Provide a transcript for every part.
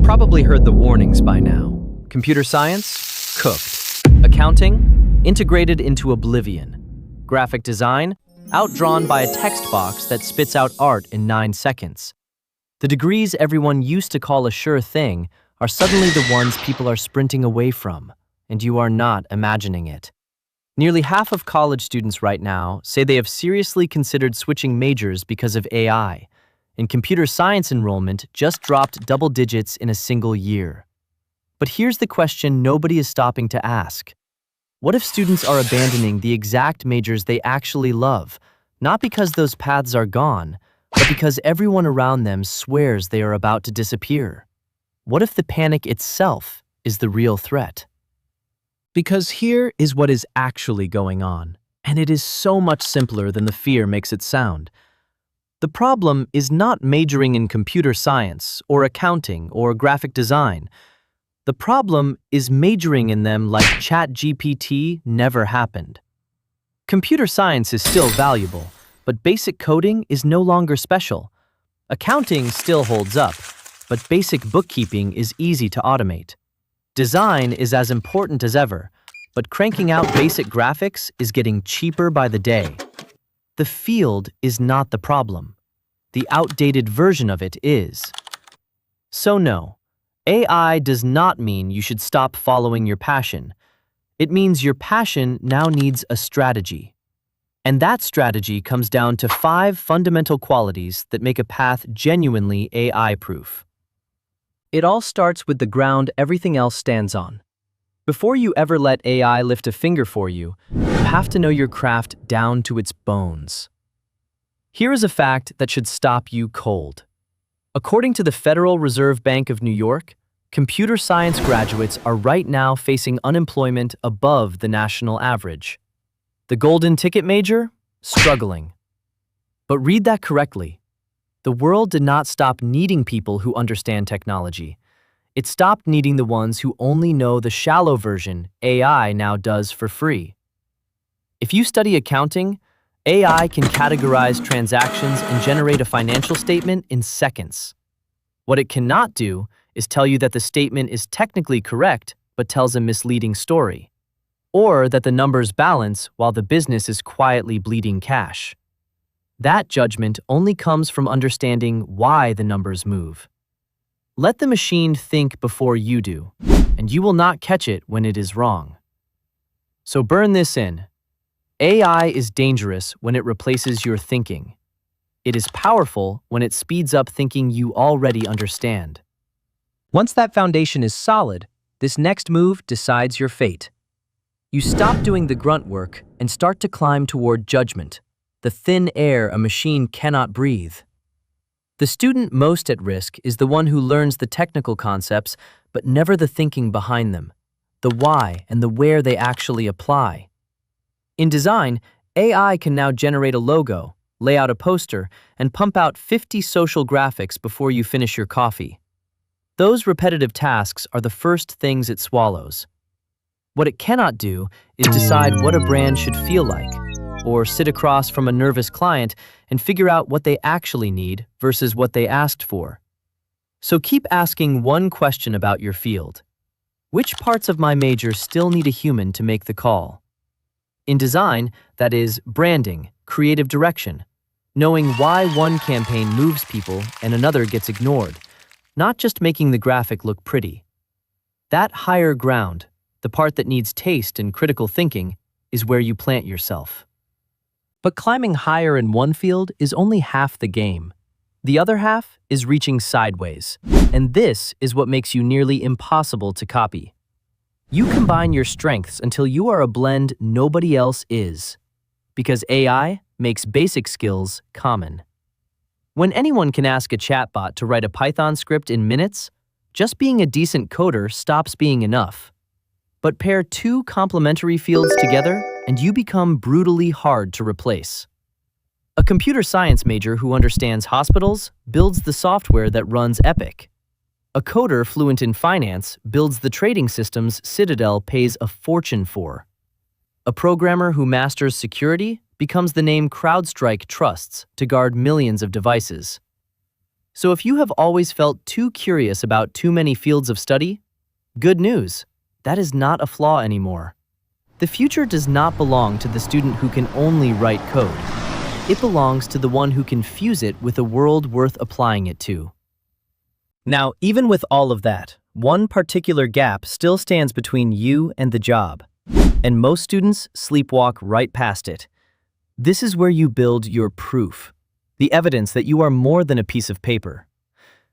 probably heard the warnings by now. Computer science? Cooked. Accounting? Integrated into oblivion. Graphic design? Outdrawn by a text box that spits out art in 9 seconds. The degrees everyone used to call a sure thing are suddenly the ones people are sprinting away from, and you are not imagining it. Nearly half of college students right now say they have seriously considered switching majors because of AI, and computer science enrollment just dropped double digits in a single year. But here's the question nobody is stopping to ask. What if students are abandoning the exact majors they actually love, not because those paths are gone, but because everyone around them swears they are about to disappear? What if the panic itself is the real threat? Because here is what is actually going on, and it is so much simpler than the fear makes it sound. The problem is not majoring in computer science or accounting or graphic design. The problem is majoring in them like ChatGPT never happened. Computer science is still valuable, but basic coding is no longer special. Accounting still holds up, but basic bookkeeping is easy to automate. Design is as important as ever, but cranking out basic graphics is getting cheaper by the day. The field is not the problem. The outdated version of it is. So no, AI does not mean you should stop following your passion. It means your passion now needs a strategy. And that strategy comes down to 5 fundamental qualities that make a path genuinely AI-proof. It all starts with the ground everything else stands on. Before you ever let AI lift a finger for you, you have to know your craft down to its bones. Here is a fact that should stop you cold. According to the Federal Reserve Bank of New York, computer science graduates are right now facing unemployment above the national average. The golden ticket major? Struggling. But read that correctly. The world did not stop needing people who understand technology. It stopped needing the ones who only know the shallow version AI now does for free. If you study accounting, AI can categorize transactions and generate a financial statement in seconds. What it cannot do is tell you that the statement is technically correct but tells a misleading story, or that the numbers balance while the business is quietly bleeding cash. That judgment only comes from understanding why the numbers move. Let the machine think before you do, and you will not catch it when it is wrong. So burn this in. AI is dangerous when it replaces your thinking. It is powerful when it speeds up thinking you already understand. Once that foundation is solid, this next move decides your fate. You stop doing the grunt work and start to climb toward judgment, the thin air a machine cannot breathe. The student most at risk is the one who learns the technical concepts but never the thinking behind them, the why and the where they actually apply. In design, AI can now generate a logo, lay out a poster, and pump out 50 social graphics before you finish your coffee. Those repetitive tasks are the first things it swallows. What it cannot do is decide what a brand should feel like, or sit across from a nervous client and figure out what they actually need versus what they asked for. So keep asking one question about your field. Which parts of my major still need a human to make the call? In design, that is branding, creative direction, knowing why one campaign moves people and another gets ignored, not just making the graphic look pretty. That higher ground, the part that needs taste and critical thinking, is where you plant yourself. But climbing higher in one field is only half the game. The other half is reaching sideways, and this is what makes you nearly impossible to copy. You combine your strengths until you are a blend nobody else is, because AI makes basic skills common. When anyone can ask a chatbot to write a Python script in minutes, just being a decent coder stops being enough. But pair 2 complementary fields together, and you become brutally hard to replace. A computer science major who understands hospitals builds the software that runs Epic. A coder fluent in finance builds the trading systems Citadel pays a fortune for. A programmer who masters security becomes the name CrowdStrike trusts to guard millions of devices. So if you have always felt too curious about too many fields of study, good news, that is not a flaw anymore. The future does not belong to the student who can only write code. It belongs to the one who can fuse it with a world worth applying it to. Now, even with all of that, one particular gap still stands between you and the job, and most students sleepwalk right past it. This is where you build your proof, the evidence that you are more than a piece of paper.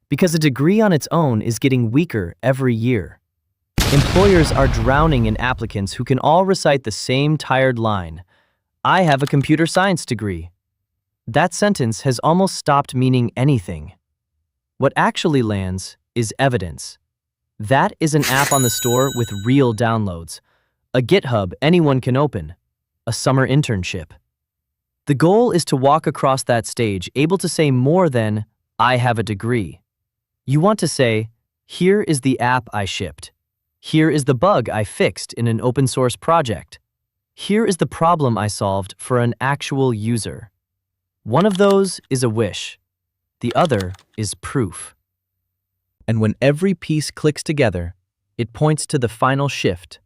Because a degree on its own is getting weaker every year. Employers are drowning in applicants who can all recite the same tired line, "I have a computer science degree." That sentence has almost stopped meaning anything. What actually lands is evidence. That is an app on the store with real downloads, a GitHub anyone can open, a summer internship. The goal is to walk across that stage able to say more than, "I have a degree." You want to say, "Here is the app I shipped. Here is the bug I fixed in an open source project. Here is the problem I solved for an actual user." One of those is a wish. The other is proof. And when every piece clicks together, it points to the final shift,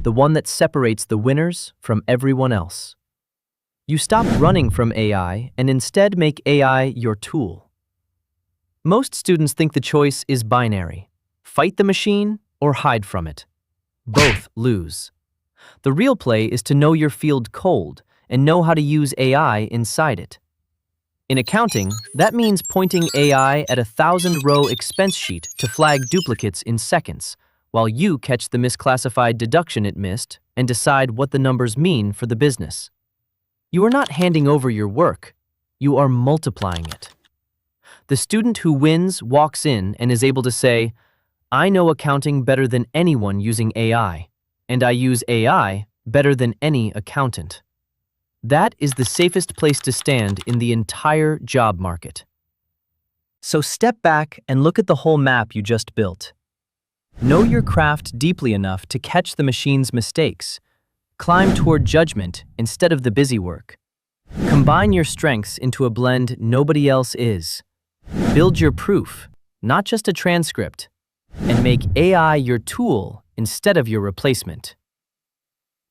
the one that separates the winners from everyone else. You stop running from AI and instead make AI your tool. Most students think the choice is binary: fight the machine or hide from it. Both lose. The real play is to know your field cold and know how to use AI inside it. In accounting, that means pointing AI at a 1,000-row expense sheet to flag duplicates in seconds, while you catch the misclassified deduction it missed and decide what the numbers mean for the business. You are not handing over your work, you are multiplying it. The student who wins walks in and is able to say, "I know accounting better than anyone using AI, and I use AI better than any accountant." That is the safest place to stand in the entire job market. So step back and look at the whole map you just built. Know your craft deeply enough to catch the machine's mistakes. Climb toward judgment instead of the busy work. Combine your strengths into a blend nobody else is. Build your proof, not just a transcript, and make AI your tool instead of your replacement.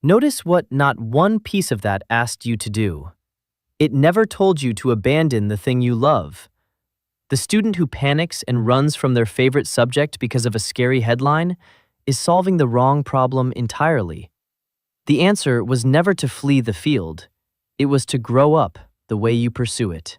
Notice what not one piece of that asked you to do. It never told you to abandon the thing you love. The student who panics and runs from their favorite subject because of a scary headline is solving the wrong problem entirely. The answer was never to flee the field. It was to grow up the way you pursue it.